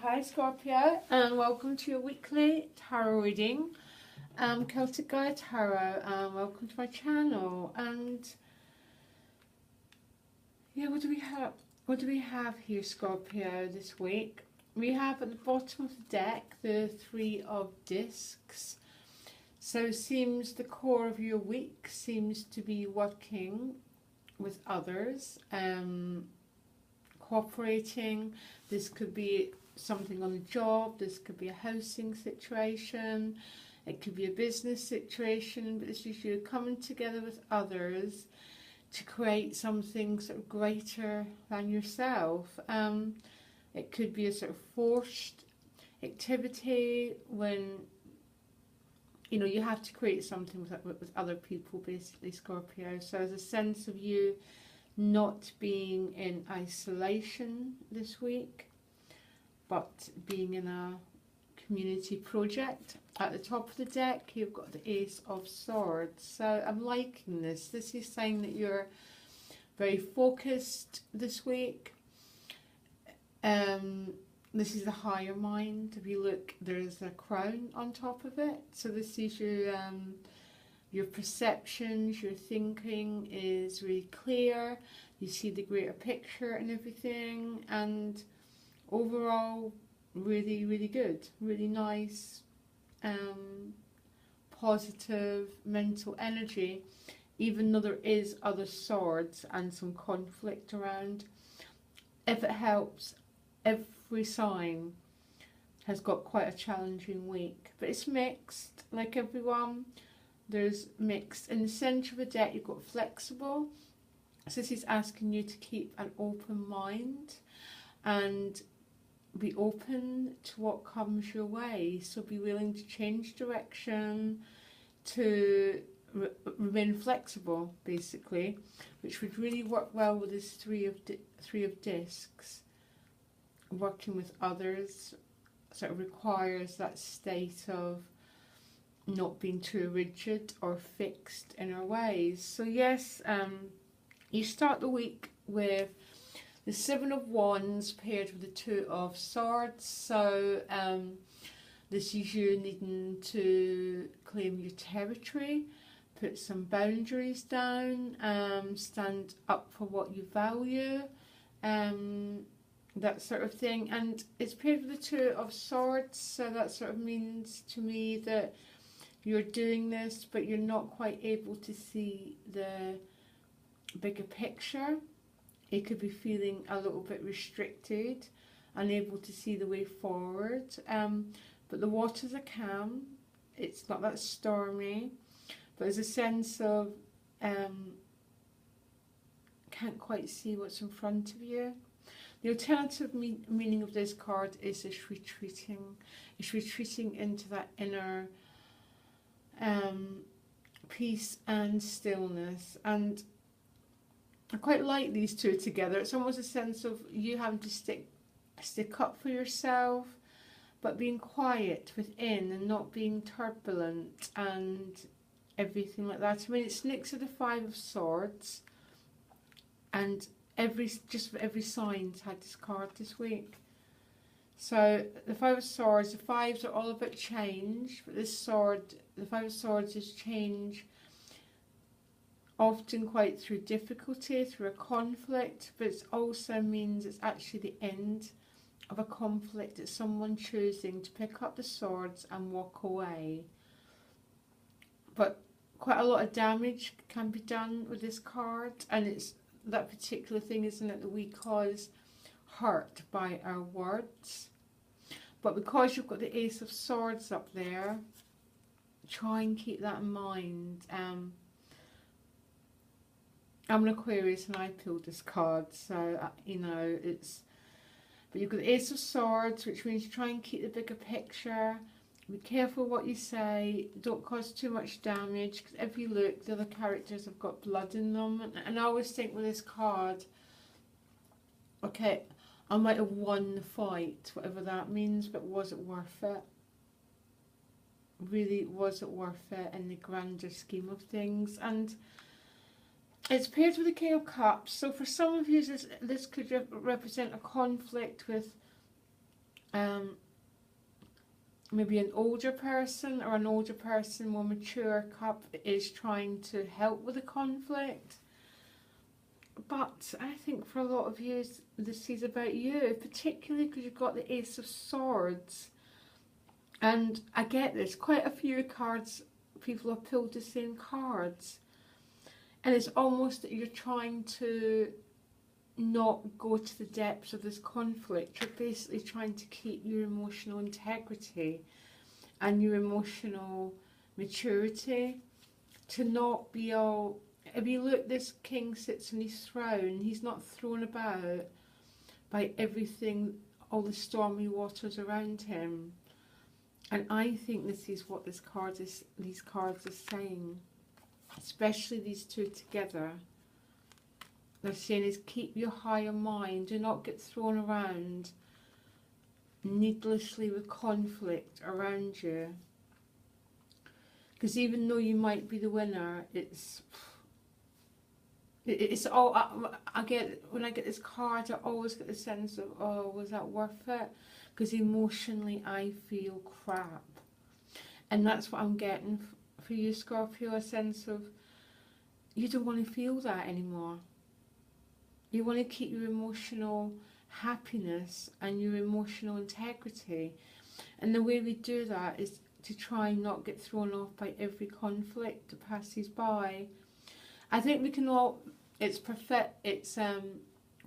Hi Scorpio, and welcome to your weekly tarot reading. Celtic Gaia Tarot, and welcome to my channel. And yeah, what do we have? What do we have here, Scorpio, this week? We have at the bottom of the deck the Three of Discs. So it seems the core of your week seems to be working with others, cooperating. This could be something on a job, this could be a housing situation, it could be a business situation, but this is you coming together with others to create something sort of greater than yourself. It could be a sort of forced activity when you have to create something with other people, basically, Scorpio. So there's a sense of you not being in isolation this week, but being in a community project. At the top of the deck, you've got the Ace of Swords. So I'm liking this. This is saying that you're very focused this week. This is the higher mind. If you look, there's a crown on top of it. So this is your perceptions, your thinking is really clear. You see the greater picture and everything, and overall really, really good, really nice, positive mental energy, even though there is other swords and some conflict around. If it helps, every sign has got quite a challenging week, but it's mixed, like everyone. There's mixed. In the centre of the deck, you've got flexible. So this is asking you to keep an open mind and be open to what comes your way. So be willing to change direction, to remain flexible, basically, which would really work well with this three of discs. Working with others sort of requires that state of not being too rigid or fixed in our ways. So yes, you start the week with the Seven of Wands paired with the Two of Swords. So this is you needing to claim your territory, put some boundaries down, stand up for what you value, that sort of thing. And it's paired with the Two of Swords, so that sort of means to me that you're doing this, but you're not quite able to see the bigger picture. You could be feeling a little bit restricted, unable to see the way forward. But the waters are calm. It's not that stormy, but there's a sense of can't quite see what's in front of you. The alternative meaning of this card is it's retreating. It's retreating into that inner peace and stillness. And I quite like these two together. It's almost a sense of you having to stick up for yourself, but being quiet within and not being turbulent and everything like that. I mean, it's next to the Five of Swords, and every sign's had this card this week. So the Five of Swords, the fives are all about change, but this sword, the Five of Swords, is change often quite through difficulty, through a conflict, but it also means it's actually the end of a conflict. It's someone choosing to pick up the swords and walk away. But quite a lot of damage can be done with this card, and it's that particular thing, isn't it, that we cause hurt by our words. But because you've got the Ace of Swords up there, try and keep that in mind. I'm an Aquarius and I pulled this card, so it's. But you've got the Ace of Swords, which means try and keep the bigger picture. Be careful what you say. Don't cause too much damage, because if you look, the other characters have got blood in them. And I always think with this card, okay, I might have won the fight, whatever that means, but was it worth it? Really, was it worth it in the grander scheme of things? And it's paired with the King of Cups, so for some of you this could represent a conflict with maybe an older person, or an older person, more mature cup, is trying to help with the conflict. But I think for a lot of you, this is about you, particularly because you've got the Ace of Swords. And I get this, quite a few cards, people have pulled the same cards. And it's almost that you're trying to not go to the depths of this conflict. You're basically trying to keep your emotional integrity and your emotional maturity, to not be all... If you look, this king sits on his throne. He's not thrown about by everything, all the stormy waters around him. And I think this is what these cards are saying, especially these two together. They're saying is keep your higher mind. Do not get thrown around needlessly with conflict around you. Because even though you might be the winner, it's all, I get, when I get this card, I always get the sense of, oh, was that worth it? Because emotionally I feel crap. And that's what I'm getting for you, Scorpio, a sense of you don't want to feel that anymore. You want to keep your emotional happiness and your emotional integrity. And the way we do that is to try and not get thrown off by every conflict that passes by. I think we can all, it's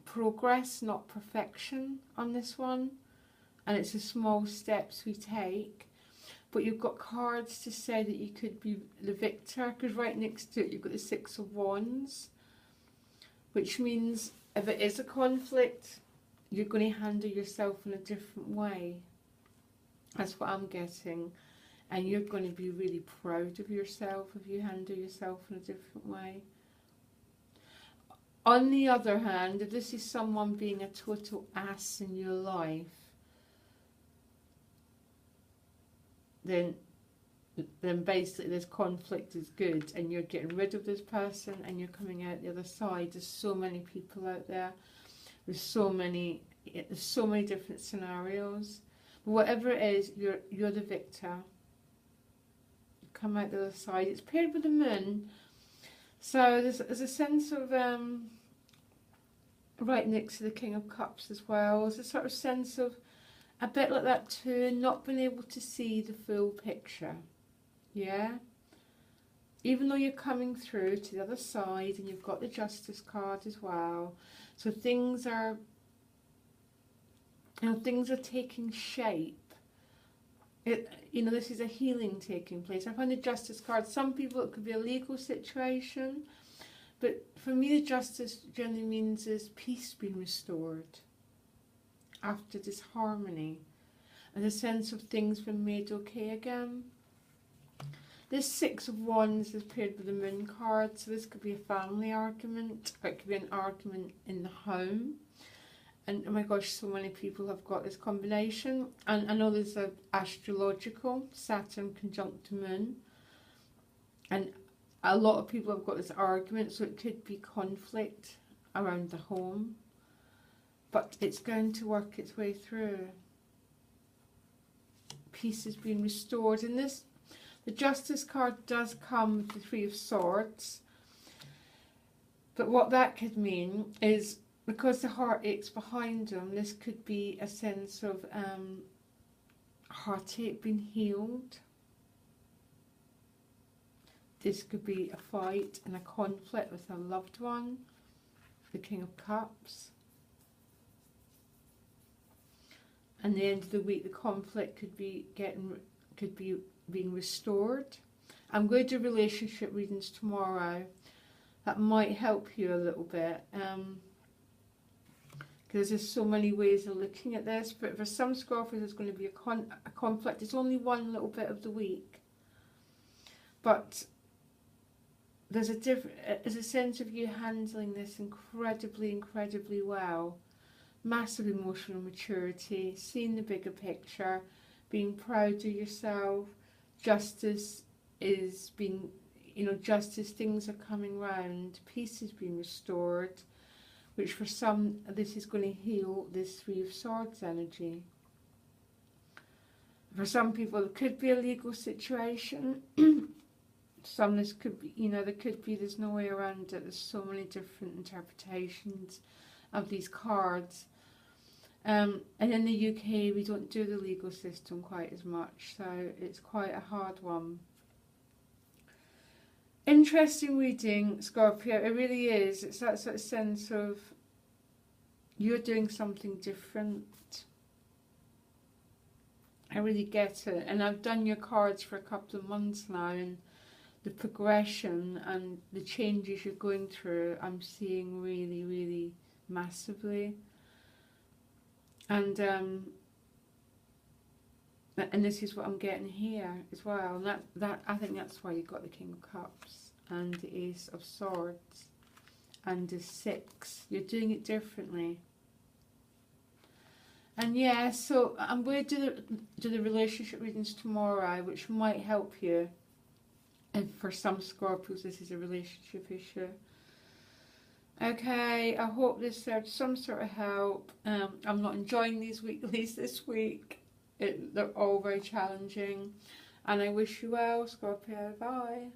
progress, not perfection on this one. And it's the small steps we take. But you've got cards to say that you could be the victor, because right next to it you've got the Six of Wands, which means if it is a conflict, you're going to handle yourself in a different way. That's what I'm getting. And you're going to be really proud of yourself if you handle yourself in a different way. On the other hand, if this is someone being a total ass in your life, then basically this conflict is good and you're getting rid of this person and you're coming out the other side. There's so many people out there. There's so many different scenarios. But whatever it is, you're the victor. You come out the other side. It's paired with the moon. So there's a sense of, right next to the King of Cups as well, there's a sort of sense of, a bit like that too, not being able to see the full picture. Yeah? Even though you're coming through to the other side and you've got the Justice card as well. So things are, things are taking shape. This is a healing taking place. I find the Justice card, some people it could be a legal situation, but for me the Justice generally means is peace being restored after disharmony, and a sense of things being made okay again. This Six of Wands is paired with the Moon card, so this could be a family argument, or it could be an argument in the home. And oh my gosh, so many people have got this combination. And I know there's an astrological, Saturn conjunct the Moon. And a lot of people have got this argument, so it could be conflict around the home. But it's going to work its way through. Peace is being restored. And the Justice card does come with the Three of Swords. But what that could mean is, because the heart aches behind them, this could be a sense of heartache being healed. This could be a fight and a conflict with a loved one, the King of Cups. And the end of the week, the conflict could be being restored. I'm going to do relationship readings tomorrow. That might help you a little bit. Because there's so many ways of looking at this. But for some Scorpios, there's going to be a conflict. It's only one little bit of the week. But there's a sense of you handling this incredibly, incredibly well. Massive emotional maturity, seeing the bigger picture, being proud of yourself. Justice is being, justice, things are coming round, peace is being restored, which for some, this is going to heal this Three of Swords energy. For some people, it could be a legal situation. Some, this could be, you know, there's no way around it. There's so many different interpretations of these cards. And in the UK, we don't do the legal system quite as much, so it's quite a hard one. Interesting reading, Scorpio. It really is. It's that sort of sense of you're doing something different. I really get it. And I've done your cards for a couple of months now, and the progression and the changes you're going through, I'm seeing really, really massively. And this is what I'm getting here as well. And that I think that's why you got the King of Cups and the Ace of Swords and the 6. You're doing it differently. And yeah, so I'm going to do the relationship readings tomorrow, which might help you. And for some Scorpios, this is a relationship issue. Okay, I hope this served some sort of help. I'm not enjoying these weeklies this week. They're all very challenging. And I wish you well, Scorpio. Bye.